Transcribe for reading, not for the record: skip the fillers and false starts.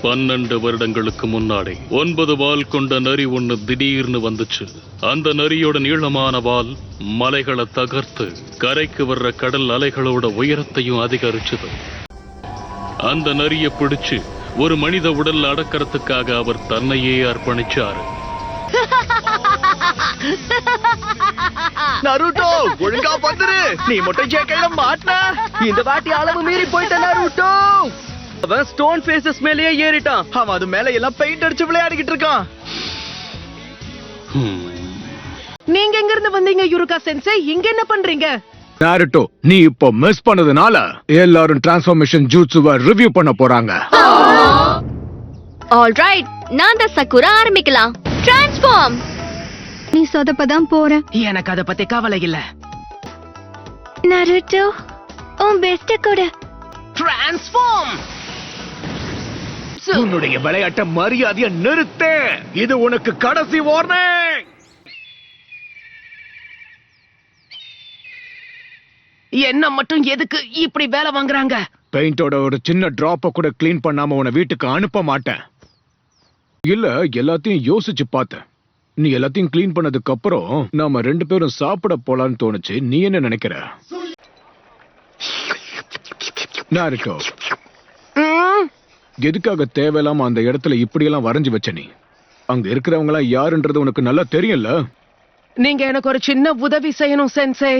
12 வருடங்களுக்கு முன்னாடி 9 வால் கொண்ட நரி ஒண்ணு திடீர்னு வந்துச்சு. அந்த நரியோட நீளமான வால் மலைகளை தகர்த்து கரைக்கு வர்ற கடல் அலைகளோட உயரத்தையும் அதிகரிச்சது. அந்த நரியை பிடிச்சு ஒரு மனித உடல் அடக்கறதுக்காக அவர் தன்னையே அர்ப்பணிச்சாரு. நருட்டோ, ஒழுங்கா வந்துரு. நீ மட்டும் ஜெயிக்கல மாட்டா. இந்த வாட்டி அளவு மீறி போயிட்ட நருட்டோ. அவன் ஸ்டோன் ஃபேசஸ் மேலயே ஏறிட்டான். அவன் அது மேல எல்லாம் பெயிண்ட் அடிச்சு விளையாடிக்கிட்டு இருக்கான். நீங்க எங்க இருந்து வந்தீங்க யுருகா சென்சே? இங்க என்ன பண்றீங்க? நாருட்டோ, நீ இப்போ மிஸ் பண்ணதுனால எல்லாரும் டிரான்ஸ்ஃபர்மேஷன் ஜூட்சுவை ரிவ்யூ பண்ண போறாங்க. ஆல்ரைட், நான் தான் சக்குரா ஆரம்பிக்கலாம். டிரான்ஸ்ஃபார்ம். நீ சொதப்பதான் போற. எனக்கு அத பத்தி கவலை இல்ல. நருட்டோ, உன் பெஸ்ட் கூட. டிரான்ஸ்ஃபார்ம். உன்னுடைய விளையாட்ட மரியாதைய நிறுத்து. இது உனக்கு கடைசி வார்னிங். என்ன மட்டும் எதுக்கு இப்படி வேலை வாங்குறாங்க? பெயிண்டோட ஒரு சின்ன டிராப்ப கூட கிளீன் பண்ணாம உன வீட்டுக்கு அனுப்ப மாட்டேன். இல்ல, எல்லாத்தையும் யோசிச்சு பார்த்தேன். நீ எல்லாத்தையும் கிளீன் பண்ணதுக்கு அப்புறம் நாம 2 பேரும் சாப்பிட போலான்னு தோணுச்சு. நீ என்ன நினைக்கிற? நாருட்டோ, எதுக்காக தேவையில்லாம அந்த இடத்துல இப்படியெல்லாம் வரைஞ்சு வச்ச? நீ அங்க இருக்கிறவங்க எல்லாம் யாருன்றது உனக்கு நல்லா தெரியும்ல. நீங்க எனக்கு ஒரு சின்ன உதவி செய்யணும் சென்சே.